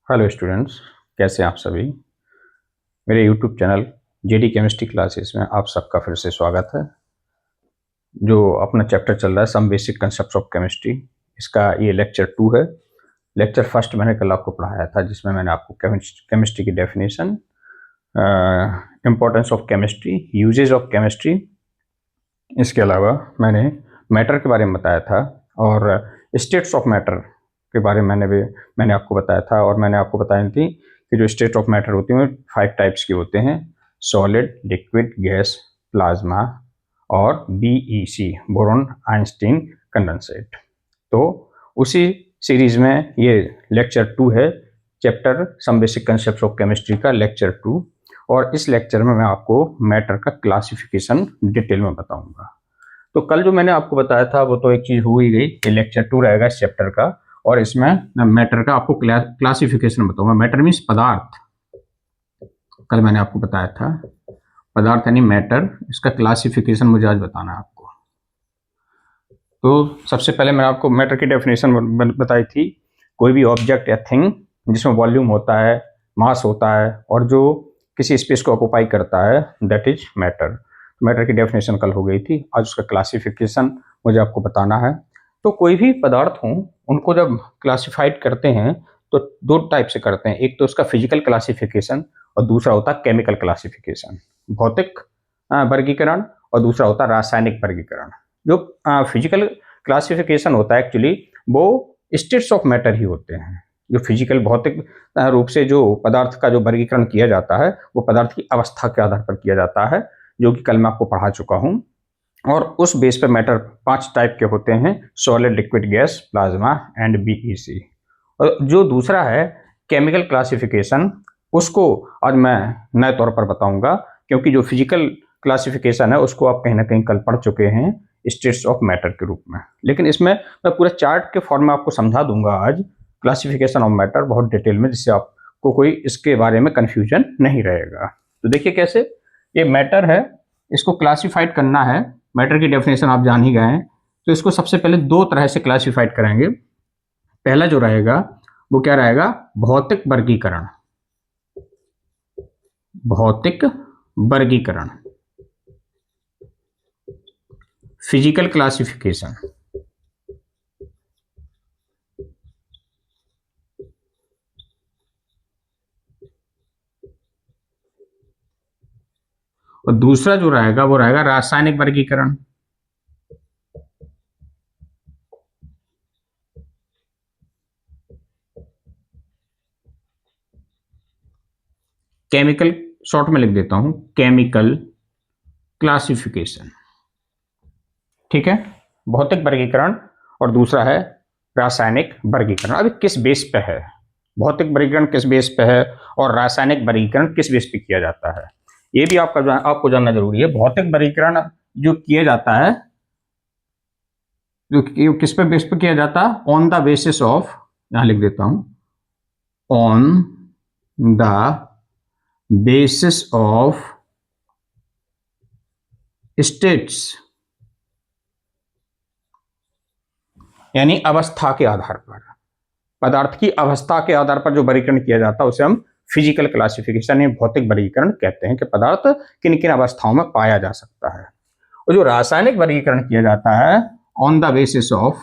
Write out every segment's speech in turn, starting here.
Hello students, कैसे हैं आप सभी। मेरे YouTube channel JD chemistry classes में आप सबका फिर से स्वागत है। जो अपना चैप्टर चल रहा है some basic concepts of chemistry, इसका ये लेक्चर 2 है। लेक्चर फर्स्ट मैंने कल आपको पढ़ाया था, जिसमें मैंने आपको केमिस्ट्री की definition, importance of chemistry, uses of chemistry, इसके अलावा मैंने मैटर के बारे में बताया था और स्टेट्स ऑफ मैटर के बारे में मैंने आपको बताया था। और मैंने आपको बताई थी कि जो स्टेट ऑफ मैटर होती हैं 5 टाइप्स की होते हैं: सॉलिड, लिक्विड, गैस, प्लाज्मा और BEC, बोरॉन आइंस्टीन कंडेंसेट। तो उसी सीरीज में ये लेक्चर 2 है, chapter some basic concepts of chemistry का लेक्चर 2। और इस लेक्चर में मैं आपको मैटर का क्लासिफिकेशन डिटेल में बताऊंगा। तो कल जो मैंने आपको बताया था वो तो एक चीज हो ही गई, ये लेक्चर 2 रहेगा इस चैप्टर का। और इसमें मैं मैटर का आपको क्लासिफिकेशन बताऊंगा। मैटर मीन्स पदार्थ। कल मैंने आपको बताया था पदार्थ यानी मैटर, इसका क्लासिफिकेशन मुझे आज बताना है आपको। तो सबसे पहले मैंने आपको मैटर की डेफिनेशन बताई थी। कोई भी ऑब्जेक्ट या थिंग जिसमें वॉल्यूम होता है, मास होता है और जो किसी स्पेस को ऑक्युपाई करता है, दैट इज मैटर। मैटर की डेफिनेशन कल हो गई थी, आज उसका क्लासिफिकेशन मुझे आपको बताना है। तो कोई भी पदार्थ हो, उनको जब क्लासिफाइड करते हैं तो दो टाइप से करते हैं। एक तो उसका फिजिकल क्लासिफिकेशन और दूसरा होता है केमिकल क्लासिफिकेशन, भौतिक वर्गीकरण, और दूसरा होता है रासायनिक वर्गीकरण। जो फिजिकल क्लासिफिकेशन होता है एक्चुअली वो स्टेट्स ऑफ मैटर ही होते हैं। जो फिजिकल भौतिक रूप से जो पदार्थ का जो वर्गीकरण किया जाता है वो पदार्थ की अवस्था के आधार पर किया जाता है, जो कि कल मैं आपको पढ़ा चुका हूं। और उस बेस पे मैटर 5 टाइप के होते हैं: solid, liquid, gas, plasma and BEC। और जो दूसरा है केमिकल क्लासिफिकेशन, उसको आज मैं नए तौर पर बताऊंगा, क्योंकि जो फिजिकल क्लासिफिकेशन है उसको आप कहीं ना कहीं कल पढ़ चुके हैं स्टेट्स ऑफ मैटर के रूप में। लेकिन इसमें मैं पूरा चार्ट के फॉर्म में आपको समझा दूंगा आज क्लासिफिकेशन ऑफ मैटर बहुत डिटेल में, जिससे आपको कोई इसके बारे में कंफ्यूजन नहीं रहेगा। तो देखिए कैसे ये मैटर है, इसको क्लासिफाइड करना है। मैटर की डेफिनेशन आप जान ही गए हैं, तो इसको सबसे पहले दो तरह से क्लासिफाइड करेंगे। पहला जो रहेगा वो क्या रहेगा? भौतिक वर्गीकरण। भौतिक वर्गीकरण, फिजिकल क्लासिफिकेशन। और दूसरा जो रहेगा वो रहेगा रासायनिक वर्गीकरण। केमिकल, शॉर्ट में लिख देता हूं, केमिकल क्लासिफिकेशन। ठीक है, भौतिक वर्गीकरण और दूसरा है रासायनिक वर्गीकरण। अभी किस बेस पे है भौतिक वर्गीकरण, किस बेस पे है, और रासायनिक वर्गीकरण किस बेस पे किया जाता है, ये भी आपको जानना जरूरी है। भौतिक वर्गीकरण जो किया जाता है, जो किस पे बेस पे किया जाता है? ऑन द बेसिस ऑफ, यहां लिख देता हूं, on the basis of states, यानी अवस्था के आधार पर। पदार्थ की अवस्था के आधार पर जो वर्गीकरण किया जाता है उसे हम फिजिकल क्लासिफिकेशन या भौतिक वर्गीकरण कहते हैं, कि पदार्थ किन किन अवस्थाओं में पाया जा सकता है। और जो रासायनिक वर्गीकरण किया जाता है on the basis of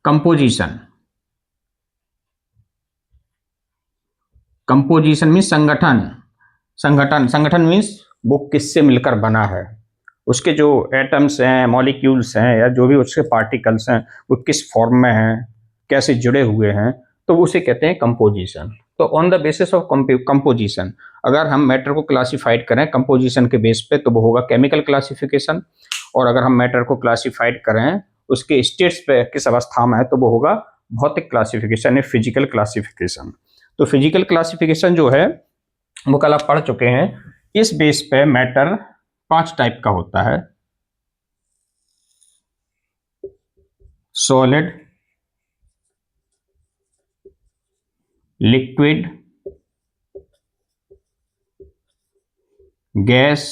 composition. Composition means संगठन। संगठन मीन्स वो किससे मिलकर बना है, उसके जो एटम्स हैं, मॉलिक्यूल्स हैं, या जो भी उसके पार्टिकल्स हैं वो किस फॉर्म में हैं, कैसे जुड़े हुए हैं, तो उसे कहते हैं कंपोजिशन। तो on the basis of composition अगर हम मैटर को क्लासिफाइड करें कंपोजिशन के बेस पे तो वो होगा केमिकल क्लासिफिकेशन। और अगर हम मैटर को क्लासिफाइड करें उसके स्टेट्स पे किस अवस्था में है तो वो होगा भौतिक क्लासिफिकेशन या फिजिकल क्लासिफिकेशन। तो फिजिकल क्लासिफिकेशन जो है वो कल आप पढ़ चुके हैं। इस बेस पे मैटर 5 टाइप का होता है: सॉलिड, लिक्विड, गैस,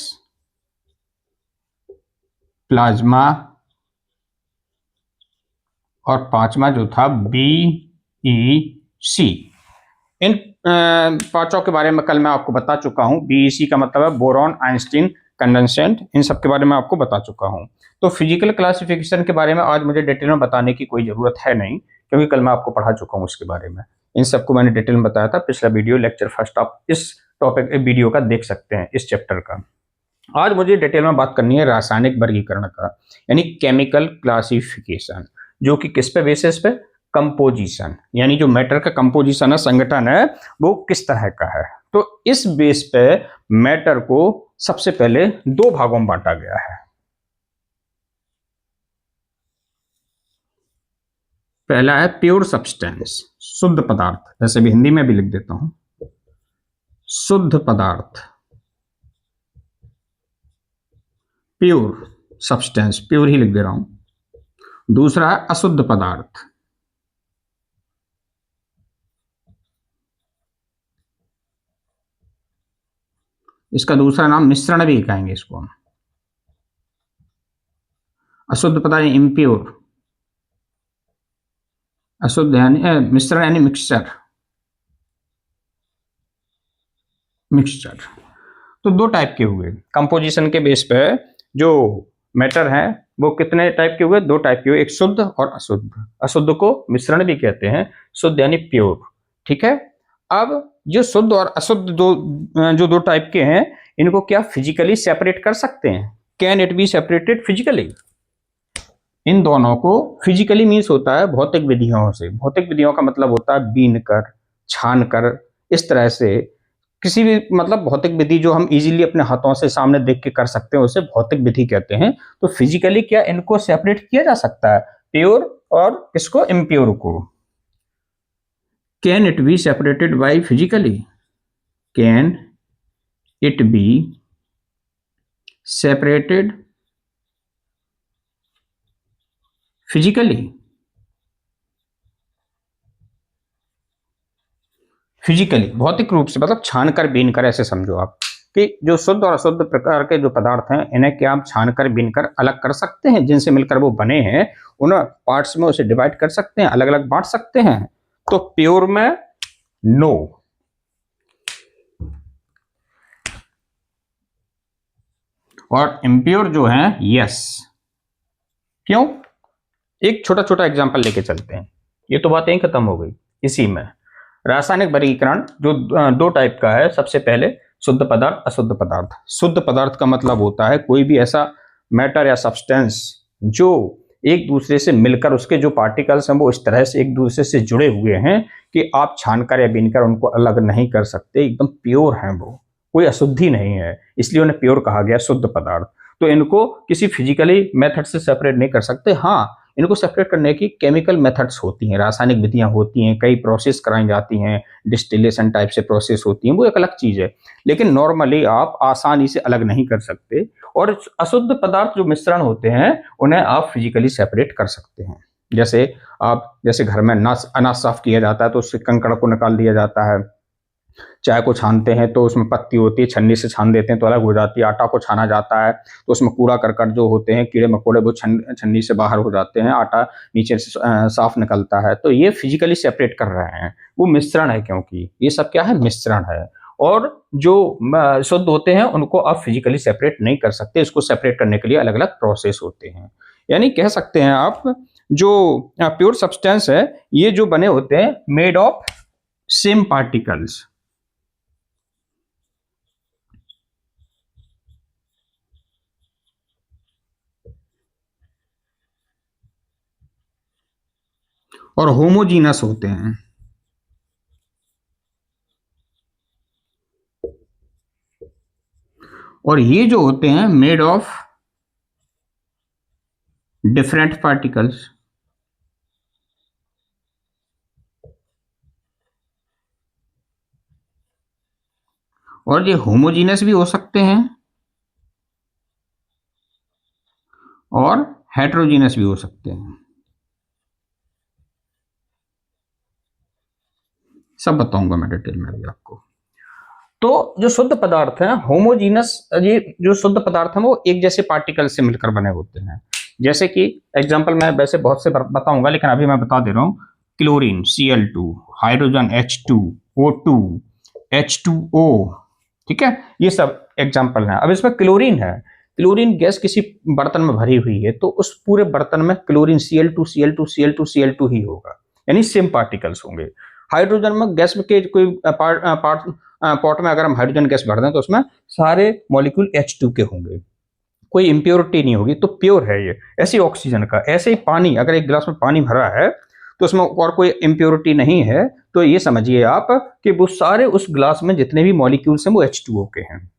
प्लाज्मा और पांचवा जो था BEC। इन पांचों के बारे में कल मैं आपको बता चुका हूं। BEC का मतलब है बोरॉन, आइंस्टीन, कंडेंसेट। इन सब के बारे में आपको बता चुका हूं। तो फिजिकल क्लासिफिकेशन के बारे में आज मुझे डिटेल में बताने की कोई जरूरत है नहीं, क्योंकि कल मैं आपको पढ़ा चुका हूं उसके बारे में। इन सबको मैंने डिटेल में बताया था, पिछला वीडियो लेक्चर फर्स्ट आप इस टॉपिक वीडियो का देख सकते हैं, इस चैप्टर का। आज मुझे डिटेल में बात करनी है रासायनिक वर्गीकरण का, यानी केमिकल क्लासिफिकेशन, जो कि किस पे बेसिस पे, कंपोजिशन, यानी जो मैटर का कंपोजिशन है, संगठन है, वो किस तरह का है। तो इस बेस पे मैटर को सबसे पहले दो भागों में बांटा गया है। पहला है प्योर सब्सटेंस, शुद्ध पदार्थ, जैसे भी हिंदी में भी लिख देता हूं, शुद्ध पदार्थ, प्योर सब्सटेंस, प्योर ही लिख दे रहा हूं। दूसरा है अशुद्ध पदार्थ, इसका दूसरा नाम मिश्रण भी कहेंगे इसको हम। अशुद्ध पदार्थ इम्प्योर, अशुद्ध यानी मिश्रण यानी मिक्सचर, मिक्सचर। तो दो टाइप के हुए कंपोजिशन के बेस पे। जो मैटर है वो कितने टाइप के हुए, दो टाइप के हुए, एक शुद्ध और अशुद्ध। अशुद्ध को मिश्रण भी कहते हैं, शुद्ध यानी प्योर। ठीक है। अब जो शुद्ध और अशुद्ध जो दो टाइप के हैं, इनको क्या फिजिकली सेपरेट कर सकते हैं? Can it be separated physically? इन दोनों को फिजिकली मीन्स होता है भौतिक विधियों से। भौतिक विधियों का मतलब होता है बीन कर, छान कर, इस तरह से किसी भी मतलब भौतिक विधि जो हम इजीली अपने हाथों से सामने देख के कर सकते हैं, उसे भौतिक विधि कहते हैं। तो फिजिकली क्या इनको सेपरेट किया जा सकता है, प्योर और इसको इम्प्योर को? Can it be separated by physically? Can it be separated physically? Physically भौतिक रूप से, मतलब छान कर बीन कर, ऐसे समझो आप कि जो शुद्ध और अशुद्ध प्रकार के जो पदार्थ हैं, इन्हें क्या आप छान कर बीन कर अलग कर सकते हैं? जिनसे मिलकर वो बने हैं उन पार्ट्स में उसे डिवाइड कर सकते हैं, अलग अलग बांट सकते हैं? तो प्योर में नो, और इम्प्योर जो है यस। क्यों? एक छोटा छोटा एग्जांपल लेके चलते हैं, ये तो बातें ही खत्म हो गई। इसी में रासायनिक वर्गीकरण जो दो टाइप का है। सबसे पहले शुद्ध पदार्थ, अशुद्ध पदार्थ। शुद्ध पदार्थ का मतलब होता है कोई भी ऐसा मैटर या सब्सटेंस जो एक दूसरे से मिलकर, उसके जो पार्टिकल्स हैं वो इस तरह से एक दूसरे से जुड़े हुए हैं कि आप छानकर या बीनकर उनको अलग नहीं कर सकते, एकदम प्योर हैं वो, कोई अशुद्धि नहीं है, इसलिए उन्हें प्योर कहा गया, शुद्ध पदार्थ। तो इनको किसी फिजिकली मेथड से सेपरेट नहीं कर सकते। हाँ, इनको सेपरेट करने की केमिकल मेथड्स होती हैं, रासायनिक विधियां होती हैं, कई प्रोसेस कराई जाती हैं, डिस्टिलेशन टाइप से प्रोसेस होती हैं, वो एक अलग चीज़ है। लेकिन नॉर्मली आप आसानी से अलग नहीं कर सकते। और अशुद्ध पदार्थ जो मिश्रण होते हैं, उन्हें आप फिजिकली सेपरेट कर सकते हैं। जैसे घर में अनाज साफ किया जाता है तो उससे कंकड़ को निकाल दिया जाता है। चाय को छानते हैं तो उसमें पत्ती होती है, छन्नी से छान देते हैं तो अलग हो जाती है। आटा को छाना जाता है तो उसमें कूड़ा करकट जो होते हैं, कीड़े मकोड़े, वो छन्नी से बाहर हो जाते हैं, आटा नीचे से साफ निकलता है। तो ये फिजिकली सेपरेट कर रहे हैं, वो मिश्रण है, क्योंकि ये सब क्या है, मिश्रण है। और जो शुद्ध होते हैं उनको आप फिजिकली सेपरेट नहीं कर सकते, इसको सेपरेट करने के लिए अलग अलग प्रोसेस होते हैं। यानी कह सकते हैं आप, जो प्योर सब्सटेंस है, ये जो बने होते हैं मेड ऑफ सेम पार्टिकल्स। और होमोजीनस होते हैं। और ये जो होते हैं मेड ऑफ डिफरेंट पार्टिकल्स। और ये होमोजीनस भी हो सकते हैं और हेट्रोजीनस भी हो सकते हैं। सब बताऊंगा मैं डिटेल में अभी आपको। तो जो शुद्ध पदार्थ हैं होमोजीनस, ये जो शुद्ध पदार्थ हैं वो एक जैसे पार्टिकल से मिलकर बने होते हैं। जैसे कि एग्जांपल मैं वैसे बहुत से बताऊंगा, लेकिन अभी मैं बता दे रहा हूँ। Chlorine Cl2, hydrogen H2, O2, H2O, ठीक है, ये सब एग्जांपल हैं। अब इसमें क्लोरीन है, क्लोरीन गैस किसी बर्तन में भरी हुई है तो उस पूरे बर्तन में chlorine Cl2 Cl2 Cl2 Cl2 ही होगा, यानी सेम पार्टिकल्स होंगे। हाइड्रोजन में गैस के कोई पॉट में अगर हम हाइड्रोजन गैस भर दें तो उसमें सारे मॉलिक्यूल H2 के होंगे, कोई इंप्योरिटी नहीं होगी, तो प्योर है ये। ऐसे ऑक्सीजन का, ऐसे ही पानी, अगर एक गिलास में पानी भरा है तो उसमें और कोई इंप्योरिटी नहीं है, तो ये समझिए आप कि वो सारे उस गिलास में जितने भी मॉलिक्यूल्स हैं वो H2O के हैं।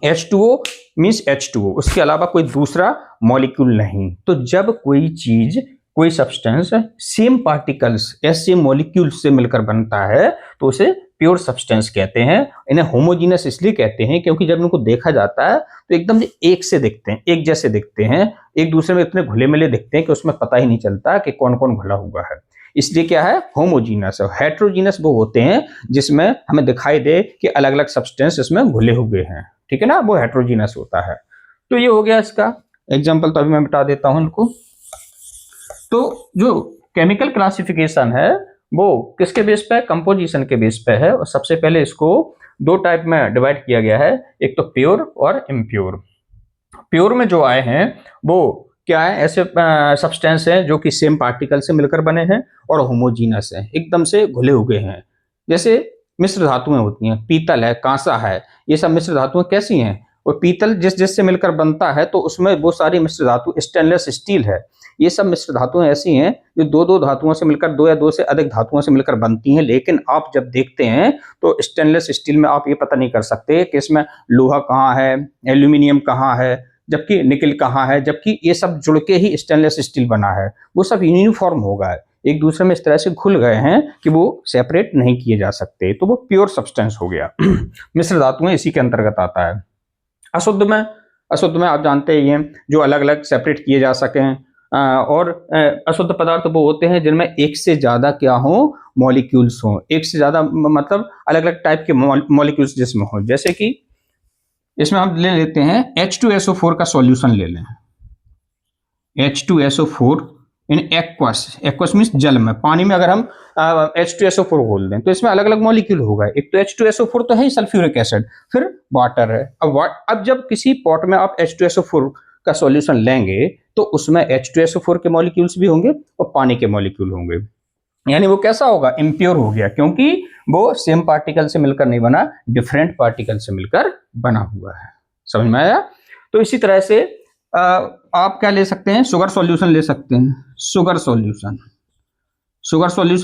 H2O मीन्स H2O, उसके अलावा कोई दूसरा मॉलिक्यूल नहीं। तो जब कोई चीज, कोई सब्सटेंस सेम पार्टिकल्स या सेम मॉलिक्यूल्स से मिलकर बनता है तो उसे प्योर सब्सटेंस कहते हैं। इन्हें होमोजीनस इसलिए कहते हैं क्योंकि जब इनको देखा जाता है तो एकदम से एक से दिखते हैं, एक जैसे दिखते हैं, एक दूसरे में इतने घुले मिले दिखते हैं कि उसमें पता ही नहीं चलता कि कौन कौन घुला हुआ है। इसलिए क्या है, होमोजीनस। और हेट्रोजीनस वो होते हैं जिसमें हमें दिखाई दे कि अलग अलग सब्सटेंस इसमें घुले हुए हैं, ठीक है ना, वो हेट्रोजीनस होता है। तो ये हो गया इसका एग्जाम्पल, तो अभी मैं बता देता हूं इनको। तो जो केमिकल क्लासिफिकेशन है वो किसके बेस पे है, कंपोजिशन के बेस पे है। और सबसे पहले इसको दो टाइप में डिवाइड किया गया है, एक तो प्योर और इम्प्योर। प्योर में जो आए हैं वो क्या है, ऐसे सब्सटेंस हैं जो कि सेम पार्टिकल से मिलकर बने हैं और होमोजीनस हैं, एकदम से घुले हुए हैं। जैसे मिश्र धातुएं होती हैं, पीतल है, कांसा है, ये सब मिश्र धातुएं कैसी हैं, और पीतल जिस से मिलकर बनता है तो उसमें वो सारी मिश्र धातु, स्टेनलेस स्टील है, ये सब मिश्र धातुएं ऐसी हैं जो दो दो धातुओं से मिलकर, दो या दो से अधिक धातुओं से मिलकर बनती हैं। लेकिन आप जब देखते हैं तो स्टेनलेस स्टील में आप ये पता नहीं कर सकते कि इसमें लोहा कहाँ है, एल्यूमिनियम कहाँ है, जबकि निकल कहाँ है, जबकि ये सब जुड़ के ही स्टेनलेस स्टील बना है। वो सब यूनिफॉर्म होगा, एक दूसरे में इस तरह से घुल गए हैं कि वो सेपरेट नहीं किए जा सकते, तो वो प्योर सब्सटेंस हो गया। मिश्र धातुएं इसी के अंतर्गत आता है। अशुद्ध में आप जानते ही हैं जो अलग अलग सेपरेट किए जा सकें। और अशुद्ध पदार्थ वो होते हैं जिनमें एक से ज्यादा क्या हो, मॉलिक्यूल्स हो, एक से ज्यादा मतलब अलग अलग टाइप के मॉलिक्यूल्स जिसमें हो। जैसे कि इसमें हम ले लेते हैं H2SO4 का सॉल्यूशन ले लें, H2SO4 इन एक्वस मीन्स जल में, पानी में अगर हम H2SO4 घोल दें तो इसमें अलग अलग मॉलिक्यूल होगा। एक तो H2SO4 तो है ही, सल्फ्यूरिक एसिड, फिर वाटर है। अब जब किसी पॉट में आप H2SO4 का सॉल्यूशन लेंगे तो उसमें H2SO4 के मॉलिक्यूल्स भी होंगे और पानी के मॉलिक्यूल होंगे, यानी वो कैसा होगा, इम्प्योर हो गया, क्योंकि वो सेम पार्टिकल से मिलकर नहीं बना, डिफरेंट पार्टिकल से मिलकर बना हुआ है। समझ में आया। तो इसी तरह से आप क्या ले सकते हैं, शुगर सॉल्यूशन ले सकते हैं, शुगर सॉल्यूशन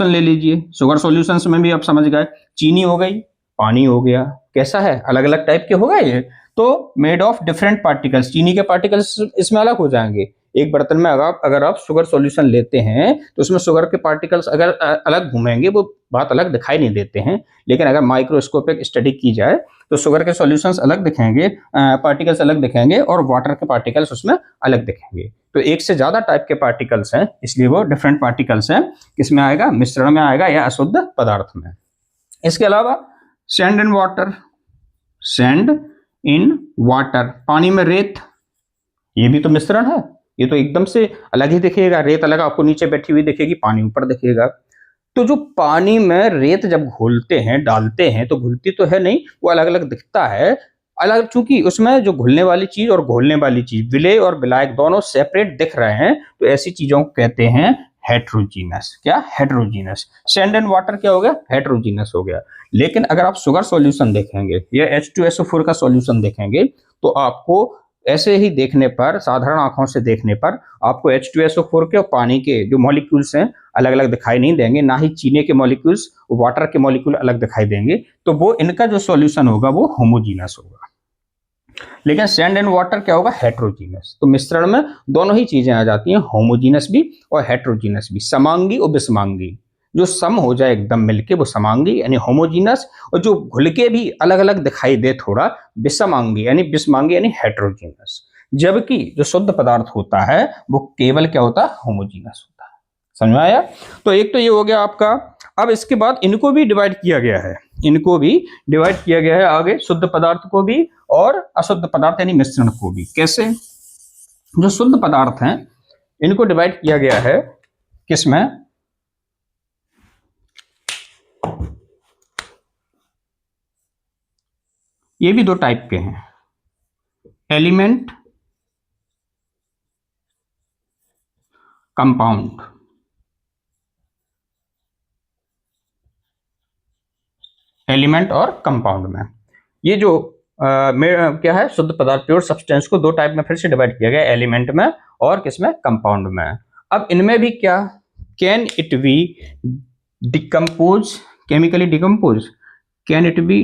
ले लीजिए। शुगर सॉल्यूशंस में भी आप समझ गए, चीनी हो गई, पानी हो गया, कैसा है, अलग अलग टाइप के हो गए ये, तो मेड ऑफ डिफरेंट पार्टिकल्स, चीनी के पार्टिकल्स इसमें अलग हो जाएंगे। एक बर्तन में अगर आप शुगर सॉल्यूशन लेते हैं तो उसमें शुगर के पार्टिकल्स अगर अलग घूमेंगे वो बात अलग दिखाई नहीं देते हैं, लेकिन अगर माइक्रोस्कोपिक स्टडी की जाए तो शुगर के सॉल्यूशंस अलग दिखेंगे, पार्टिकल्स अलग दिखेंगे और वाटर के पार्टिकल्स उसमें अलग दिखेंगे। तो एक से ज्यादा टाइप के पार्टिकल्स हैं, इसलिए वो डिफरेंट पार्टिकल्स हैं। किसमें आएगा, मिश्रण में आएगा या अशुद्ध पदार्थ में। इसके अलावा सैंड इन वाटर, पानी में रेत, ये भी तो मिश्रण है, ये तो एकदम से अलग ही दिखेगा, रेत अलग आपको नीचे बैठी हुई दिखेगी, पानी ऊपर दिखेगा। तो जो पानी में रेत जब घोलते हैं, डालते हैं, तो घुलती तो है नहीं, वो अलग अलग दिखता है, अलग, चूंकि उसमें जो घुलने वाली चीज और घोलने वाली चीज, विलेय और विलायक दोनों सेपरेट दिख रहे हैं, तो ऐसी चीजों को कहते हैं हेट्रोजीनस। क्या, हेट्रोजीनस। सैंड एंड वाटर क्या हो गया, हेट्रोजीनस हो गया। लेकिन अगर आप शुगर सॉल्यूशन देखेंगे या H2SO4 का सॉल्यूशन देखेंगे तो आपको ऐसे ही देखने पर, साधारण आंखों से देखने पर आपको H2SO4 के और पानी के जो मॉलिक्यूल्स हैं अलग अलग दिखाई नहीं देंगे, ना ही चीनी के मॉलिक्यूल्स, वाटर के मॉलिक्यूल अलग दिखाई देंगे। तो वो इनका जो सॉल्यूशन होगा वो होमोजीनस होगा। लेकिन सैंड एंड वाटर क्या होगा, हेट्रोजीनस। तो मिश्रण में दोनों ही चीजें आ जाती हैं, होमोजीनस भी और हेट्रोजीनस भी, समांगी और विषमांगी। जो सम हो जाए एकदम मिलके वो समांगी यानी होमोजीनस, और जो घुल के भी अलग अलग दिखाई दे थोड़ा, विषमांगी यानी हेट्रोजीनस। जबकि जो शुद्ध पदार्थ होता है वो केवल क्या होता है, होमोजीनस होता है। समझ में आया। तो एक तो ये हो गया आपका। अब इसके बाद इनको भी डिवाइड किया गया है, आगे शुद्ध पदार्थ को भी और अशुद्ध पदार्थ यानी मिश्रण को भी। कैसे, जो शुद्ध पदार्थ हैं इनको डिवाइड किया गया है किसमें, ये भी दो टाइप के हैं, एलिमेंट, कंपाउंड। एलिमेंट और कंपाउंड में ये जो क्या है, शुद्ध पदार्थ प्योर सब्सटेंस को दो टाइप में फिर से डिवाइड किया गया, एलिमेंट में और किसमें, कंपाउंड में। अब इनमें भी क्या, can it B decompose, chemically decompose, can it B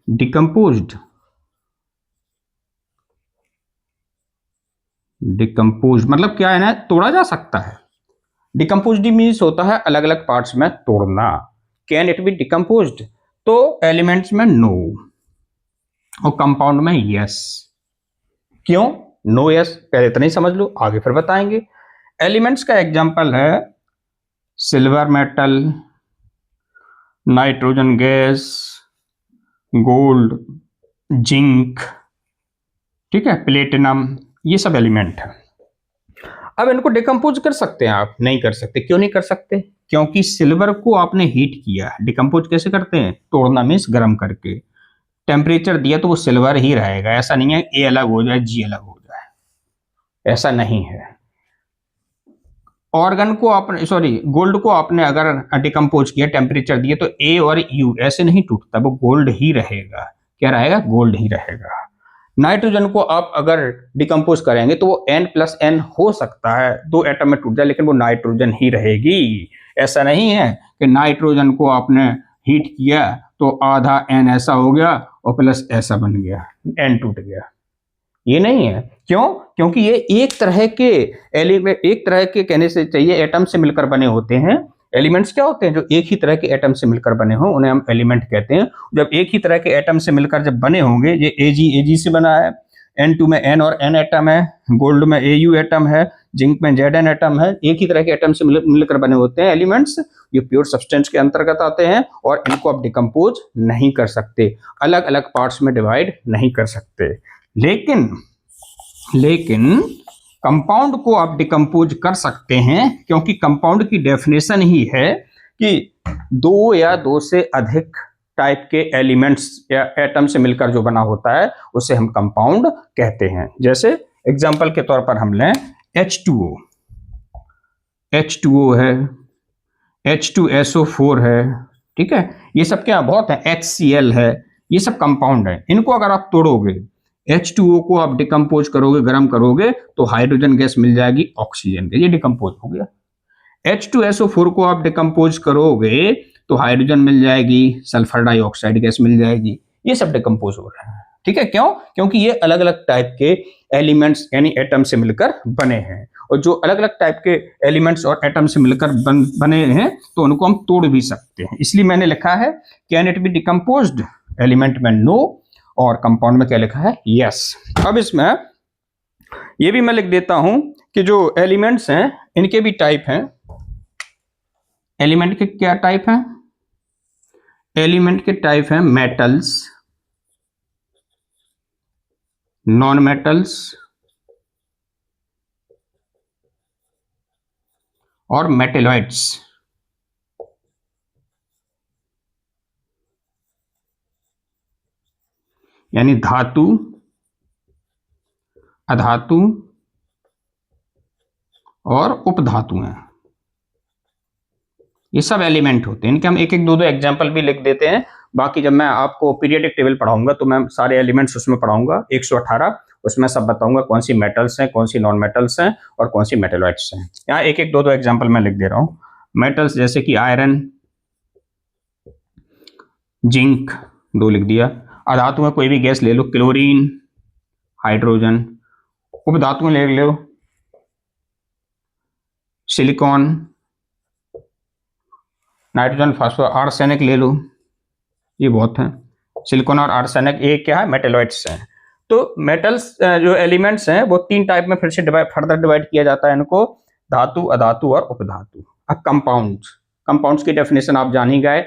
decomposed, decompose मतलब क्या है ना, तोड़ा जा सकता है। डिकम्पोज्ड मीन्स होता है अलग अलग पार्ट्स में तोड़ना। कैन इट बी डिकम्पोज्ड, तो एलिमेंट्स में नो और कंपाउंड में यस। क्यों नो यस, पहले इतना ही समझ लो, आगे फिर बताएंगे। एलिमेंट्स का एग्जांपल है silver metal, nitrogen gas, gold, zinc, ठीक है, प्लेटिनम, ये सब एलिमेंट है। अब इनको डिकम्पोज कर सकते हैं आप, नहीं कर सकते। क्यों नहीं कर सकते, क्योंकि सिल्वर को आपने हीट किया। डिकम्पोज कैसे करते हैं, तोड़ना मीन्स गर्म करके, टेम्परेचर दिया तो वो सिल्वर ही रहेगा। ऐसा नहीं है ए अलग हो जाए जी अलग हो जाए, ऐसा नहीं है। ऑर्गन को आपने, सॉरी, गोल्ड को आपने अगर डिकम्पोज किया, टेम्परेचर दिए, तो ए और यू ऐसे नहीं टूटता, वो गोल्ड ही रहेगा। क्या रहेगा, गोल्ड ही रहेगा। नाइट्रोजन को आप अगर डिकम्पोज करेंगे तो वो N+N हो सकता है, दो एटम में टूट जाए, लेकिन वो नाइट्रोजन ही रहेगी। ऐसा नहीं है कि नाइट्रोजन को आपने हीट किया तो आधा N ऐसा हो गया और प्लस ऐसा बन गया, N टूट गया, ये नहीं है। क्यों, क्योंकि ये एक तरह के एलिमेंट, एक तरह के कहने से चाहिए एटम से मिलकर बने होते हैं। एलिमेंट्स क्या होते हैं, जो एक ही तरह के एटम से मिलकर बने हों उन्हें हम एलिमेंट कहते हैं। जब एक ही तरह के एटम से मिलकर जब बने होंगे, ये एजी से बना है, N2 में N और N एटम है, गोल्ड में AU एटम है, जिंक में ZN एटम है, एक ही तरह के एटम से मिलकर बने होते हैं एलिमेंट्स। ये प्योर सब्सटेंस के अंतर्गत आते हैं और इनको आप डिकम्पोज नहीं कर सकते, अलग अलग पार्ट्स में डिवाइड नहीं कर सकते। लेकिन कंपाउंड को आप डिकम्पोज कर सकते हैं, क्योंकि कंपाउंड की डेफिनेशन ही है कि दो या दो से अधिक टाइप के एलिमेंट्स या एटम से मिलकर जो बना होता है उसे हम कंपाउंड कहते हैं। जैसे एग्जांपल के तौर पर हम लें H2O, H2O है, H2SO4 है, ठीक है, ये सब क्या बहुत है, HCl है, ये सब कंपाउंड है। इनको अगर आप तोड़ोगे, H2O को आप डिकम्पोज करोगे, गर्म करोगे, तो हाइड्रोजन गैस मिल जाएगी ऑक्सीजन गैस, ये डिकम्पोज हो गया। H2SO4 को आप डिकम्पोज करोगे तो हाइड्रोजन मिल जाएगी, सल्फर डाइऑक्साइड गैस मिल जाएगी, ये सब डिकम्पोज हो रहे हैं। ठीक है, क्यों, क्योंकि ये अलग अलग टाइप के एलिमेंट्स यानी एटम से मिलकर बने हैं, और जो अलग अलग टाइप के एलिमेंट्स और एटम से मिलकर बने हैं तो उनको हम तोड़ भी सकते हैं। इसलिए मैंने लिखा है can it B decomposed, element में नो और कंपाउंड में क्या लिखा है, यस। अब इसमें ये भी मैं लिख देता हूं कि जो एलिमेंट्स हैं इनके भी टाइप हैं। एलिमेंट के क्या टाइप हैं, एलिमेंट के टाइप हैं मेटल्स, नॉन मेटल्स और मेटेलॉइड्स। यानी धातु, अधातु और उपधातुएं, ये सब एलिमेंट होते हैं। इनके हम एक एक दो दो एग्जाम्पल भी लिख देते हैं। बाकी जब मैं आपको पीरियोडिक टेबल पढ़ाऊंगा तो मैं सारे एलिमेंट्स उसमें पढ़ाऊंगा, 118, उसमें सब बताऊंगा कौन सी मेटल्स हैं, कौन सी नॉन मेटल्स हैं और कौन सी मेटेलॉइड्स हैं। यहाँ एक एक दो दो एग्जाम्पल मैं लिख दे रहा हूँ। मेटल्स जैसे कि आयरन, जिंक, दो लिख दिया। अधातु में कोई भी गैस ले लो, क्लोरीन, हाइड्रोजन। उपधातु ले लो, सिलिकॉन, नाइट्रोजन, फास्फोरस, आर्सेनिक ले लो, ये बहुत है। सिलिकॉन और आर्सेनिक ये क्या है, मेटेलॉइड्स हैं। तो मेटल्स जो एलिमेंट्स हैं वो तीन टाइप में फिर से फर्दर डिवाइड किया जाता है इनको, धातु, अधातु और उपधातु। अब कंपाउंड्स, कंपाउंड्स की डेफिनेशन आप जान ही गए।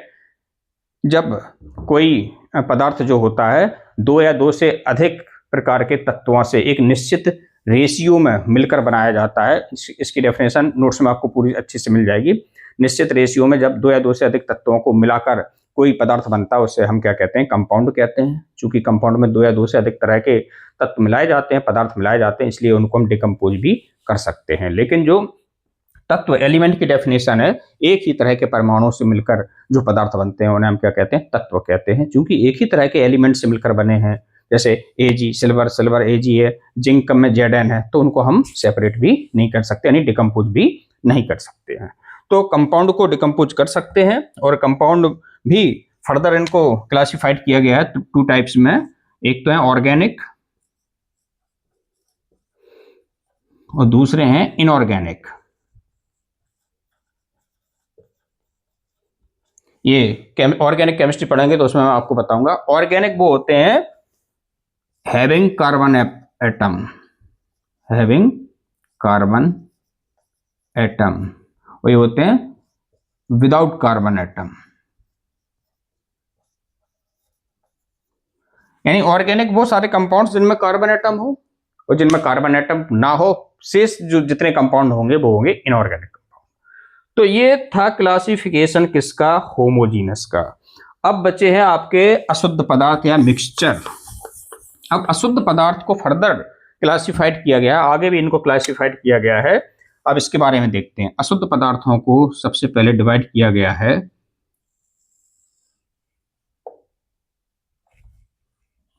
जब कोई पदार्थ जो होता है दो या दो से अधिक प्रकार के तत्वों से एक निश्चित रेशियो में मिलकर बनाया जाता है। इसकी डेफिनेशन नोट्स में आपको पूरी अच्छी से मिल जाएगी। निश्चित रेशियो में जब 2 या 2 से अधिक तत्वों को मिलाकर कोई पदार्थ बनता है उससे हम क्या कहते हैं, कंपाउंड कहते हैं। चूंकि कंपाउंड में 2 या 2 से अधिक तरह के तत्व मिलाए जाते हैं, पदार्थ मिलाए जाते हैं, इसलिए उनको हम डिकम्पोज भी कर सकते हैं। लेकिन जो तत्व एलिमेंट की डेफिनेशन है, एक ही तरह के परमाणुओं से मिलकर जो पदार्थ बनते हैं उन्हें हम क्या कहते हैं, तत्व कहते हैं। चूंकि एक ही तरह के एलिमेंट से मिलकर बने हैं, जैसे Ag सिल्वर Ag है, जिंक में Zn है, तो उनको हम सेपरेट भी नहीं कर सकते, यानी डिकम्पोज भी नहीं कर सकते हैं। तो कंपाउंड को डिकम्पोज कर सकते हैं, और कंपाउंड भी फर्दर इनको क्लासिफाइड किया गया है 2 टाइप्स में। एक तो है ऑर्गेनिक और दूसरे हैं इनऑर्गेनिक। ये ऑर्गेनिक केमिस्ट्री पढ़ेंगे तो उसमें मैं आपको बताऊंगा। ऑर्गेनिक वो होते हैं having carbon atom, having carbon atom, और ये होते हैं विदाउट कार्बन एटम। यानी ऑर्गेनिक वो सारे कंपाउंड्स जिनमें कार्बन एटम हो, और जिनमें कार्बन एटम ना हो, शेष जो जितने कंपाउंड होंगे वो होंगे इनऑर्गेनिक कंपाउंड। तो ये था क्लासिफिकेशन किसका, होमोजीनस का। अब बचे हैं आपके अशुद्ध पदार्थ या मिक्सचर। अब अशुद्ध पदार्थ को फर्दर क्लासिफाइड किया गया, आगे भी इनको क्लासिफाइड किया गया है। अब इसके बारे में देखते हैं। अशुद्ध पदार्थों को सबसे पहले डिवाइड किया गया है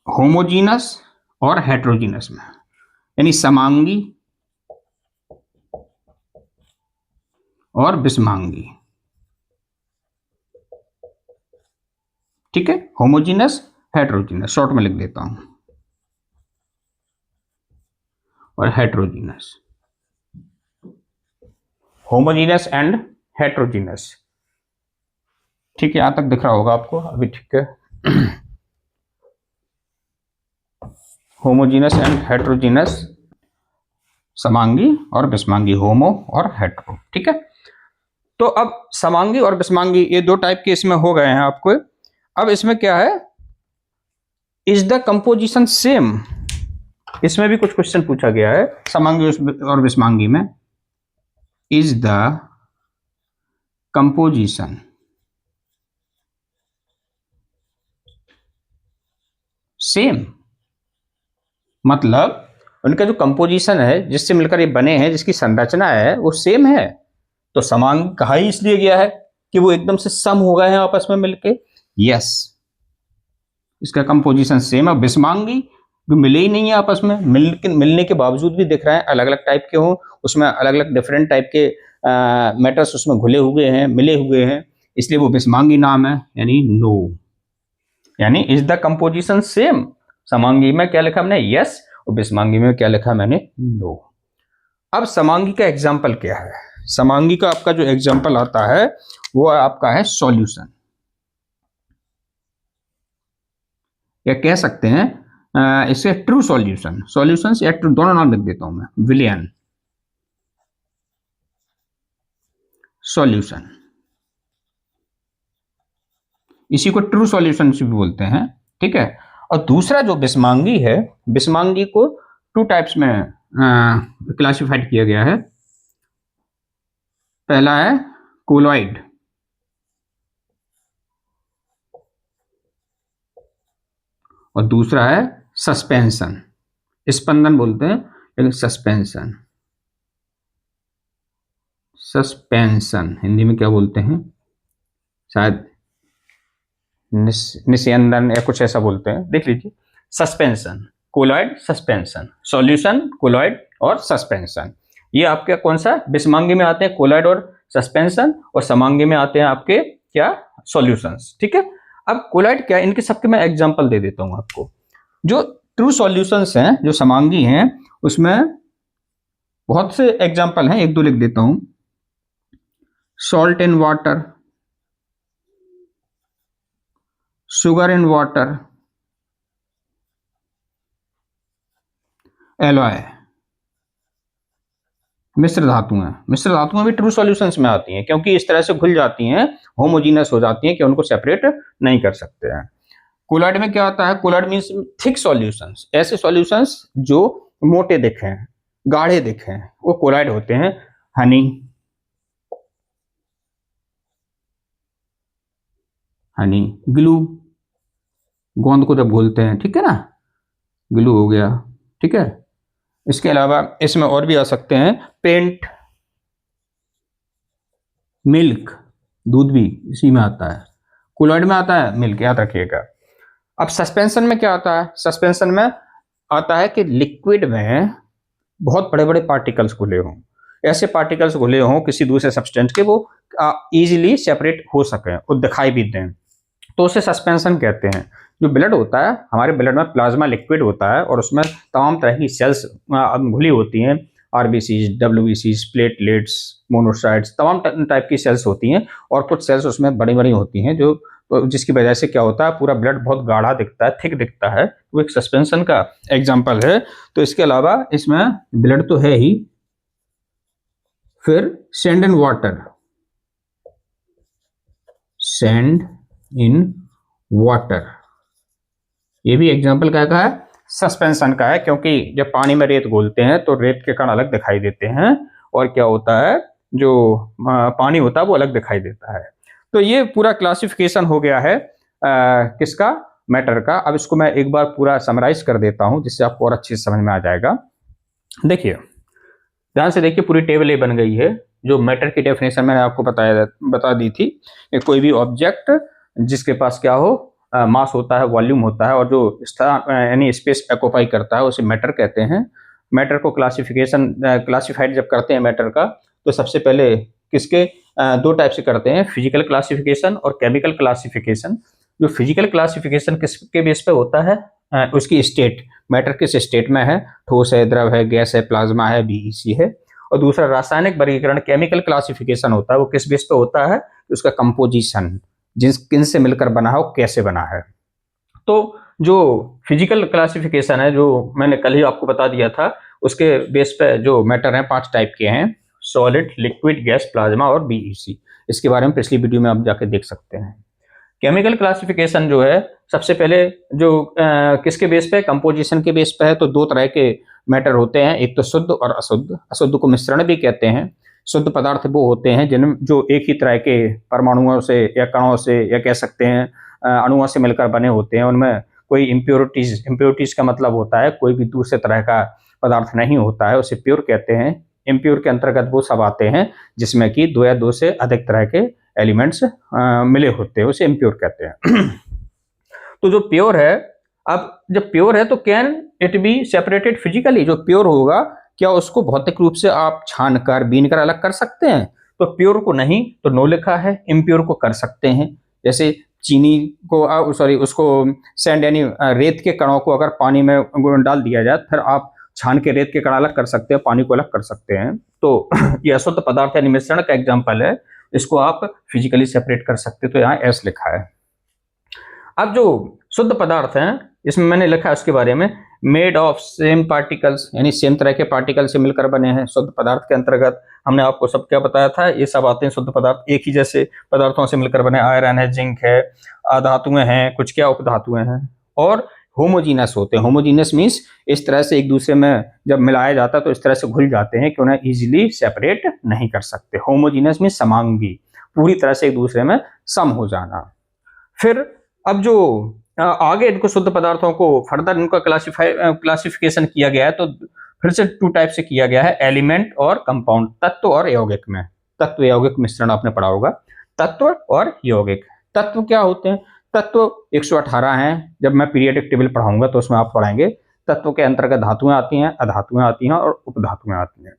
होमोजीनस और हेट्रोजीनस में, यानी समांगी और विषमांगी। ठीक है, होमोजीनस हेट्रोजीनस, शॉर्ट में लिख देता हूं, और हेट्रोजीनस, होमोजीनस एंड हेट्रोजीनस। ठीक है, यहां तक दिख रहा होगा आपको अभी। ठीक है, होमोजीनस एंड हेट्रोजीनस, समांगी और विषमांगी, होमो और हेट्रो। ठीक है, तो अब समांगी और विषमांगी ये 2 टाइप के इसमें हो गए हैं आपको। अब इसमें क्या है, इज द कंपोजिशन सेम, इसमें भी कुछ क्वेश्चन पूछा गया है समांगी और विषमांगी में। इज द कंपोजिशन सेम, मतलब उनका जो कंपोजिशन है, जिससे मिलकर ये बने हैं, जिसकी संरचना है, वो सेम है। तो समांगी कहा ही इसलिए गया है कि वो एकदम से सम हो गए हैं आपस में मिलके। यस, इसका कंपोजिशन सेम है। विषमांगी जो मिले ही नहीं है आपस में, मिलने के बावजूद भी दिख रहा है अलग अलग टाइप के हों, उसमें अलग अलग डिफरेंट टाइप के मैटर्स उसमें घुले हुए हैं, मिले हुए हैं, इसलिए वो विषमांगी नाम है। यानी नो, यानी इज द कंपोजिशन सेम। समांगी में क्या लिखा हमने, यस, और विषमांगी में क्या लिखा मैंने, नो। अब समांगी का एग्जाम्पल क्या है, समांगी का आपका जो एग्जाम्पल आता है वो आपका है सॉल्यूशन, या कह सकते हैं इसे ट्रू सॉल्यूशन। सॉल्यूशंस या ट्रू दोनों नाम लिख देता हूं मैं, विलियन सॉल्यूशन, इसी को ट्रू सॉल्यूशन भी बोलते हैं। ठीक है, और दूसरा जो विषमांगी है, विषमांगी को 2 टाइप्स में क्लासिफाइड किया गया है। पहला है कोलॉइड, और दूसरा है सस्पेंशन। स्पंदन बोलते हैं लेकिन सस्पेंशन, सस्पेंशन हिंदी में क्या बोलते हैं, शायद निस्यंदन या कुछ ऐसा बोलते हैं, देख लीजिए। Suspension, colloid, suspension, solution, colloid और सस्पेंशन। ये आपके कौन सा, विषमांगी में आते हैं कोलॉइड और सस्पेंशन, और समांगी में आते हैं आपके क्या, सॉल्यूशंस। ठीक है, अब कोलॉइड क्या, इनके सबके मैं एग्जांपल दे देता हूं आपको। जो ट्रू सॉल्यूशंस हैं, जो समांगी हैं, उसमें बहुत से एग्जांपल हैं, 1-2 लिख देता हूं। Salt in water, sugar in water, alloy, मिश्र धातुएं। मिश्र धातुएं भी ट्रू सॉल्यूशंस में आती हैं, क्योंकि इस तरह से घुल जाती हैं, होमोजीनस हो जाती हैं कि उनको सेपरेट नहीं कर सकते हैं। कोलॉइड में क्या होता है, कोलॉइड मीन्स थिक सॉल्यूशंस, ऐसे सॉल्यूशंस जो मोटे दिखें, गाढ़े दिखें, वो कोलॉइड होते हैं। हनी, हनी, ग्लू, गोंद को जब घोलते हैं, ठीक है ना, ग्लू हो गया, ठीक है। इसके अलावा इसमें और भी आ सकते हैं, पेंट, मिल्क, दूध भी इसी में आता है, कोलॉइड में आता है मिल्क, याद रखिएगा। अब सस्पेंशन में क्या आता है, सस्पेंशन में आता है कि लिक्विड में बहुत बड़े बड़े पार्टिकल्स घुले हों, ऐसे पार्टिकल्स घुले हों किसी दूसरे सब्सटेंस के, वो इजीली सेपरेट हो सकें और दिखाई भी दें, तो उसे सस्पेंशन कहते हैं। जो ब्लड होता है, हमारे ब्लड में प्लाज्मा लिक्विड होता है और उसमें तमाम तरह की सेल्स घुली होती हैं, आरबीसीज, डब्ल्यूबीसीज, प्लेटलेट्स, मोनोसाइट्स, तमाम टाइप की सेल्स होती हैं, और कुछ सेल्स उसमें बड़ी बड़ी होती हैं, जो जिसकी वजह से क्या होता है, पूरा ब्लड बहुत गाढ़ा दिखता है, थिक दिखता है, वो एक सस्पेंशन का एग्जाम्पल है। तो इसके अलावा इसमें ब्लड तो है ही, फिर sand in water, sand in water, ये भी एग्जाम्पल क्या का है, सस्पेंशन का है, क्योंकि जब पानी में रेत घोलते हैं तो रेत के कण अलग दिखाई देते हैं, और क्या होता है, जो पानी होता है वो अलग दिखाई देता है। तो ये पूरा क्लासिफिकेशन हो गया है किसका, मैटर का। अब इसको मैं एक बार पूरा समराइज कर देता हूं, जिससे आपको और अच्छे से समझ में आ जाएगा। देखिए, ध्यान से देखिए, पूरी टेबल ये बन गई है। जो मैटर की डेफिनेशन मैंने आपको बता दी थी कि कोई भी ऑब्जेक्ट जिसके पास क्या हो, मास होता है, वॉल्यूम होता है, और जो यानी स्पेस ऑक्यूपाई करता है, उसे मैटर कहते हैं। मैटर को क्लासिफाइड जब करते हैं मैटर का, तो सबसे पहले किसके दो टाइप से करते हैं, फिजिकल क्लासिफिकेशन और केमिकल क्लासिफिकेशन। जो फिजिकल क्लासिफिकेशन किसके बेस पे होता है, उसकी स्टेट, मैटर किस स्टेट में है, ठोस है, द्रव है, गैस है, प्लाज्मा है, बीईसी है। और दूसरा रासायनिक वर्गीकरण, केमिकल क्लासिफिकेशन होता है, वो किस बेस पे होता है, उसका कंपोजिशन, किन से मिलकर बना है, वो कैसे बना है। तो जो फिजिकल क्लासिफिकेशन है, जो मैंने कल ही आपको बता दिया था, उसके बेस पे जो मैटर हैं 5 टाइप के हैं, सॉलिड, लिक्विड, गैस, प्लाज्मा और बीईसी। इसके बारे में पिछली वीडियो में आप जाके देख सकते हैं। केमिकल क्लासिफिकेशन जो है, सबसे पहले जो किसके बेस पे, कंपोजिशन के बेस पे है। तो 2 तरह के मैटर होते हैं, एक तो शुद्ध और अशुद्ध। अशुद्ध को मिश्रण भी कहते हैं। शुद्ध पदार्थ वो होते हैं जिनमें जो एक ही तरह के परमाणुओं से या कणों से, या कह सकते हैं अणुओं से मिलकर बने होते हैं, उनमें कोई इम्प्योरिटीज का मतलब होता है कोई भी दूसरे तरह का पदार्थ नहीं होता है, उसे प्योर कहते हैं। इम्प्योर के अंतर्गत वो सब आते हैं जिसमें कि 2 या 2 से अधिक तरह के एलिमेंट्स मिले होते हैं, उसे इम्प्योर कहते हैं। तो जो प्योर है, अब जब प्योर है तो can it be separated physically, जो प्योर होगा क्या उसको भौतिक रूप से आप छान कर, बीन कर अलग कर सकते हैं? तो प्योर को नहीं, तो नो लिखा है। इम्प्योर को कर सकते हैं, जैसे चीनी को उसको सैंड यानी रेत के कणों को अगर पानी में डाल दिया जाए, फिर आप छान के रेत के कण अलग कर सकते हैं, पानी को अलग कर सकते हैं। तो ये अशुद्ध पदार्थ यानी मिश्रण का एग्जाम्पल है, इसको आप फिजिकली सेपरेट कर सकते हैं, तो यहाँ एस लिखा है। अब जो शुद्ध पदार्थ हैं, इसमें मैंने लिखा है उसके बारे में, मेड ऑफ सेम पार्टिकल्स, यानी सेम तरह के पार्टिकल से मिलकर बने हैं। शुद्ध पदार्थ के अंतर्गत हमने आपको सब क्या बताया था, ये सब आते हैं शुद्ध पदार्थ, एक ही जैसे पदार्थों से मिलकर बने। आयरन है, जिंक है, अधातुएं हैं, कुछ क्या उपधातुएं हैं, और होमोजीनस होते हैं। होमोजीनस मीन्स इस तरह से एक दूसरे में जब मिलाया जाता है तो इस तरह से घुल जाते हैं कि उन्हें इजीली सेपरेट नहीं कर सकते। होमोजीनस मीन्स समांगी, पूरी तरह से एक दूसरे में सम हो जाना। फिर अब जो आगे इनको शुद्ध पदार्थों को फर्दर इनका क्लासिफिकेशन किया गया है, तो फिर से 2 टाइप से किया गया है, एलिमेंट और कंपाउंड, तत्व और यौगिक में। तत्व यौगिक मिश्रण आपने पढ़ा होगा। तत्व और यौगिक, तत्व क्या होते हैं? तत्व 118 हैं, जब मैं पीरियडिक टेबल पढ़ाऊंगा तो उसमें आप पढ़ाएंगे। तत्व के अंतर्गत धातुएं आती हैं, अधातुएं आती हैं और उपधातुएं आती हैं।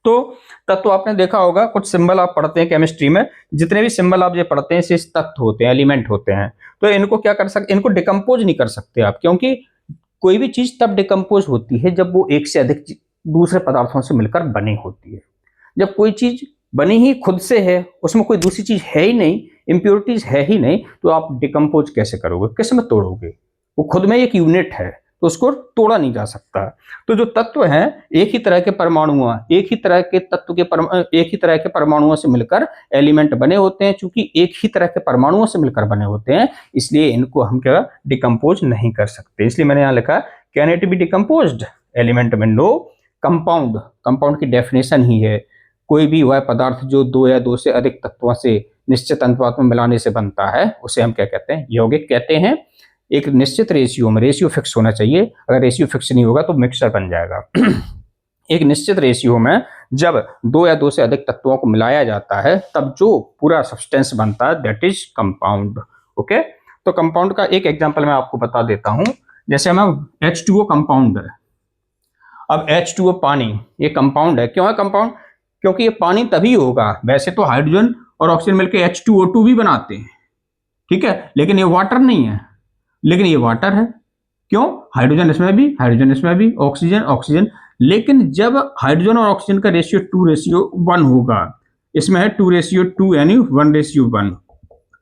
तो तत्व आपने देखा होगा, कुछ सिंबल आप पढ़ते हैं केमिस्ट्री में, जितने भी सिंबल आप ये पढ़ते हैं इस तत्व होते हैं, एलिमेंट होते हैं। तो इनको क्या कर सकते, इनको डिकम्पोज नहीं कर सकते आप, क्योंकि कोई भी चीज तब डिकम्पोज होती है जब वो एक से अधिक दूसरे पदार्थों से मिलकर बनी होती है। जब कोई चीज बनी ही खुद से है, उसमें कोई दूसरी चीज है ही नहीं, इम्प्योरिटीज है ही नहीं, तो आप डिकम्पोज कैसे करोगे, किस में तोड़ोगे? वो खुद में एक यूनिट है, तो उसको तोड़ा नहीं जा सकता। तो जो तत्व हैं एक ही तरह के परमाणु, एक ही तरह के तत्व के एक ही तरह के परमाणुओं से मिलकर एलिमेंट बने होते हैं। चूंकि एक ही तरह के परमाणुओं से मिलकर बने होते हैं इसलिए इनको हम क्या डिकम्पोज नहीं कर सकते। इसलिए मैंने यहाँ लिखा can it B decomposed, element में नो कंपाउंड। कंपाउंड की डेफिनेशन ही है कोई भी वह पदार्थ जो दो या दो से अधिक तत्वों से निश्चित अनुपात में मिलाने से बनता है उसे हम क्या कहते हैं, यौगिक कहते हैं। एक निश्चित रेशियो में, रेशियो फिक्स होना चाहिए, अगर रेशियो फिक्स नहीं होगा तो मिक्सचर बन जाएगा। एक निश्चित रेशियो में जब दो या दो से अधिक तत्वों को मिलाया जाता है तब जो पूरा सब्सटेंस बनता है दैट इज कंपाउंड। ओके, तो कंपाउंड का एक एग्जांपल मैं आपको बता देता हूं। जैसे हम H2O कंपाउंड है। अब H2O पानी ये कंपाउंड है। क्यों है कंपाउंड? क्योंकि ये पानी तभी होगा, वैसे तो हाइड्रोजन और ऑक्सीजन मिलकर H2O2 भी बनाते हैं, ठीक है, लेकिन ये वाटर नहीं है, लेकिन ये वाटर है। क्यों? हाइड्रोजन इसमें भी, हाइड्रोजन इसमें भी, ऑक्सीजन ऑक्सीजन। लेकिन जब हाइड्रोजन और ऑक्सीजन का रेशियो 2:1 होगा, इसमें है 2:2 यानी 1:1।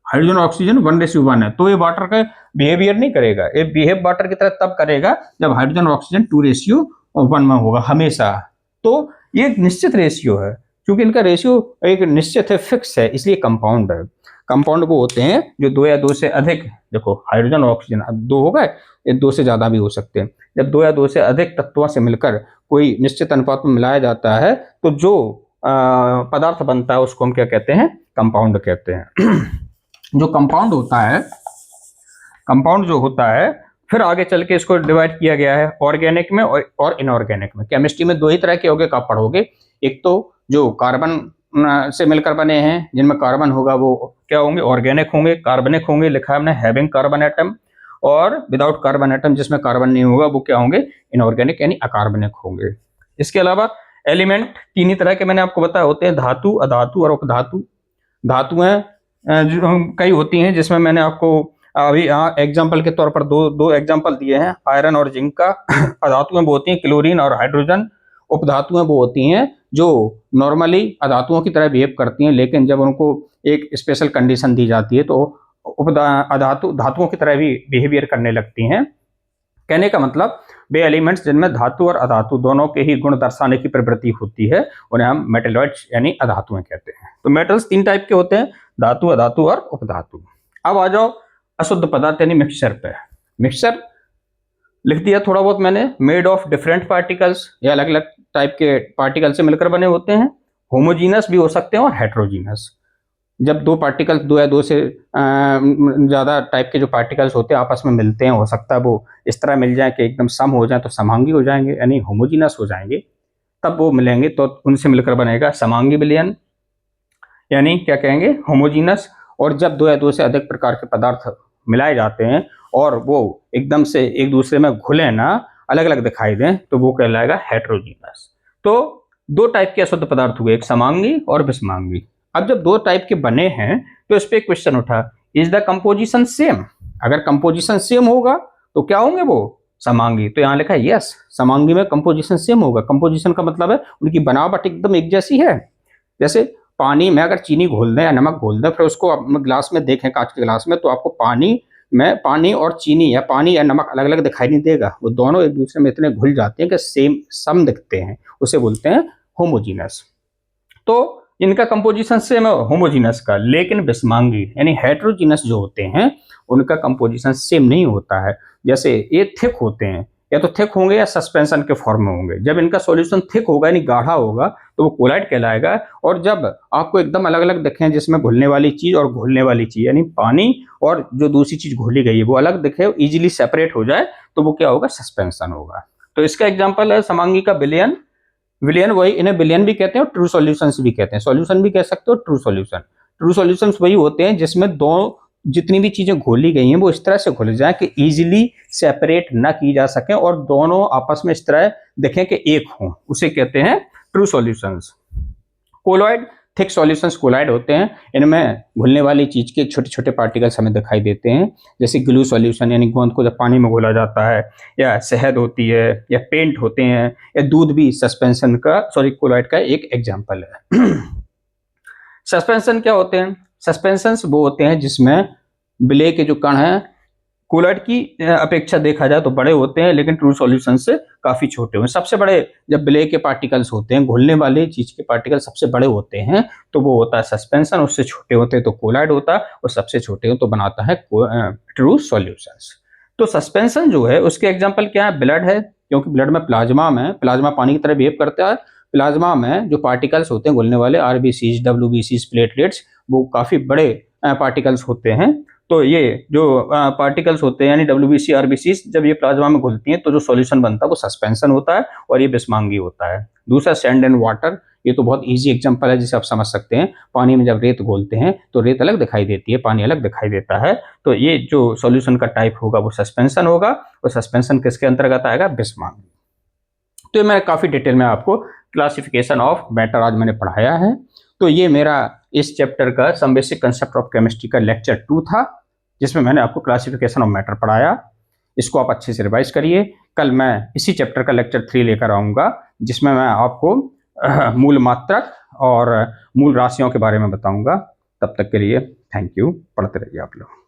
हाइड्रोजन और ऑक्सीजन 1:1 है, तो ये वाटर का बिहेवियर नहीं करेगा। ये बिहेव वाटर की तरह तब करेगा जब हाइड्रोजन और ऑक्सीजन 2:1 में होगा हमेशा। तो ये एक निश्चित रेशियो है, क्योंकि इनका रेशियो एक निश्चित है, फिक्स है, इसलिए कंपाउंड है। कंपाउंड वो होते हैं जो दो या दो से अधिक, देखो हाइड्रोजन और ऑक्सीजन अब दो हो गए, ये दो से ज्यादा भी हो सकते हैं। जब दो या दो से अधिक तत्वों से मिलकर कोई निश्चित अनुपात में मिलाया जाता है तो जो पदार्थ बनता है उसको हम क्या कहते हैं, कंपाउंड कहते हैं। जो कंपाउंड होता है, कंपाउंड जो होता है फिर आगे चल के इसको डिवाइड किया गया है ऑर्गेनिक में और इनऑर्गेनिक में। केमिस्ट्री में दो ही तरह के यौगिक आप पढ़ोगे, एक तो जो कार्बन से मिलकर बने हैं जिनमें कार्बन होगा वो क्या होंगे, ऑर्गेनिक होंगे। कार्बनिक होंगे, लिखा है हमने हैविंग कार्बन एटम, और विदाउट कार्बन एटम जिसमें कार्बन नहीं होगा वो क्या होंगे, इनऑर्गेनिक यानी अकार्बनिक होंगे। इसके अलावा एलिमेंट तीन ही तरह के मैंने आपको बताया होते हैं, धातु, अधातु और उपधातु। धातुएं जो कई होती हैं जिसमें मैंने आपको अभी यहाँ एग्जाम्पल के तौर पर दो एग्जाम्पल दिए हैं, आयरन और जिंक का। अधातुएं वो होती हैं क्लोरीन और हाइड्रोजन। उपधातुएं वो होती हैं जो नॉर्मली अधातुओं की तरह बिहेव करती हैं, लेकिन जब उनको एक स्पेशल कंडीशन दी जाती है तो धातुओं की तरह भी बिहेवियर करने लगती हैं। कहने का मतलब वे एलिमेंट्स जिनमें धातु और अधातु दोनों के ही गुण दर्शाने की प्रवृत्ति होती है उन्हें हम मेटलॉइड्स यानी अधातुएं कहते हैं। तो मेटल्स तीन टाइप के होते हैं, धातु, अधातु और उपधातु। अब आ जाओ अशुद्ध पदार्थ यानी मिक्सचर पे। मिक्सचर लिख दिया थोड़ा बहुत मैंने, मेड ऑफ डिफरेंट पार्टिकल्स, या अलग अलग टाइप के पार्टिकल से मिलकर बने होते हैं। होमोजीनस भी हो सकते हैं और हेट्रोजीनस। जब दो पार्टिकल्स, दो या दो से ज़्यादा टाइप के जो पार्टिकल्स होते हैं आपस में मिलते हैं, हो सकता है वो इस तरह मिल जाए कि एकदम सम हो जाए तो समांगी हो जाएंगे यानी होमोजीनस हो जाएंगे, तब वो मिलेंगे तो उनसे मिलकर बनेगा समांगी विलयन यानी क्या कहेंगे, होमोजीनस। और जब दो या दो से अधिक प्रकार के पदार्थ मिलाए जाते हैं और वो एकदम से एक दूसरे में घुले ना, अलग अलग दिखाई दें, तो वो कहलाएगा हेट्रोजीनस। तो दो टाइप के अशुद्ध पदार्थ हुए, एक समांगी और विषमांगी। अब जब दो टाइप के बने हैं तो इस पे एक क्वेश्चन उठा, इज द कंपोजिशन सेम? अगर कंपोजिशन सेम होगा तो क्या होंगे वो, समांगी। तो यहाँ लिखा है यस, समांगी में कंपोजिशन सेम होगा। कंपोजिशन का मतलब है उनकी बनावट एकदम एक जैसी है। जैसे पानी में अगर चीनी घोल दें या नमक घोल दें, फिर उसको ग्लास में देखें, कांच के ग्लास में, तो आपको पानी और चीनी या पानी या नमक अलग अलग दिखाई नहीं देगा, वो दोनों एक दूसरे में इतने घुल जाते हैं कि सेम सम दिखते हैं, उसे बोलते हैं होमोजीनस। तो इनका कंपोजिशन सेम है होमोजीनस का, लेकिन विषमांगी यानी हेट्रोजीनस जो होते हैं उनका कंपोजिशन सेम नहीं होता है। जैसे ये थिक होते हैं, या तो थिक होंगे या सस्पेंशन के फॉर्म में होंगे। जब इनका सॉल्यूशन थिक होगा यानी गाढ़ा होगा तो वो कोलाइड कहलाएगा। और जब आपको एकदम अलग अलग दिखें, जिसमें घुलने वाली चीज और घोलने वाली चीज यानी पानी और जो दूसरी चीज घोली गई है वो अलग दिखे, इजीली सेपरेट हो जाए, तो वो क्या होगा, सस्पेंशन होगा। तो इसका एग्जाम्पल है समांगी का विलयन। विलयन वही, इन्हें विलयन भी कहते हैं और ट्रू सॉल्यूशंस भी कहते हैं। सॉल्यूशन भी कह सकते हो, ट्रू सॉल्यूशन। ट्रू सॉल्यूशंस वही होते हैं जिसमें दो जितनी भी चीजें घोली गई हैं वो इस तरह से घुल जाए कि इजीली सेपरेट ना की जा सके और दोनों आपस में इस तरह दिखें कि एक हों, उसे कहते हैं true solutions. Colloid, thick solutions colloid होते हैं। इनमें घुलने वाली चीज के छोटे छोटे पार्टिकल्स हमें दिखाई देते हैं, जैसे ग्लू सॉल्यूशन यानी गोंद को जब पानी में घोला जाता है, या शहद होती है, या पेंट होते हैं, या दूध भी सस्पेंशन का, कोलॉइड का एक एग्जाम्पल है। सस्पेंशन क्या होते हैं? सस्पेंशंस वो होते हैं जिसमें विलेय के जो कण हैं कोलॉइड की अपेक्षा देखा जाए तो बड़े होते हैं, लेकिन ट्रू सॉल्यूशन से काफ़ी छोटे होते हैं। सबसे बड़े जब ब्ले के पार्टिकल्स होते हैं, घुलने वाले चीज़ के पार्टिकल सबसे बड़े होते हैं तो वो होता है सस्पेंशन, उससे छोटे होते हैं तो कोलॉइड होता है, और सबसे छोटे हो तो बनाता है ट्रू सॉल्यूशंस। तो सस्पेंशन जो है उसके एग्जाम्पल क्या है? ब्लड है, क्योंकि ब्लड में प्लाज्मा पानी की तरह बिहेव करता है। प्लाज्मा में जो पार्टिकल्स होते हैं घुलने वाले, आरबीसीज, डब्ल्यूबीसीज, प्लेटलेट्स, वो काफ़ी बड़े पार्टिकल्स होते हैं। तो ये जो पार्टिकल्स होते हैं यानी डब्ल्यूबीसी, आरबीसी, जब ये प्लाज्मा में घुलती हैं तो जो सॉल्यूशन बनता है वो सस्पेंशन होता है, और ये बिस्मांगी होता है। दूसरा सैंड एंड वाटर, ये तो बहुत इजी एग्जांपल है जिसे आप समझ सकते हैं। पानी में जब रेत घोलते हैं तो रेत अलग दिखाई देती है, पानी अलग दिखाई देता है। तो ये जो सॉल्यूशन का टाइप होगा वो सस्पेंशन होगा, और सस्पेंशन किसके अंतर्गत आएगा? बिस्मांगी। तो ये मैं काफ़ी डिटेल में आपको क्लासिफिकेशन ऑफ मैटर आज मैंने पढ़ाया है। तो ये मेरा इस चैप्टर का some basic concept of chemistry का लेक्चर 2 था, जिसमें मैंने आपको क्लासिफिकेशन ऑफ मैटर पढ़ाया। इसको आप अच्छे से रिवाइज करिए। कल मैं इसी चैप्टर का लेक्चर 3 लेकर आऊँगा, जिसमें मैं आपको मूल मात्रक और मूल राशियों के बारे में बताऊँगा। तब तक के लिए थैंक यू। पढ़ते रहिए आप लोग।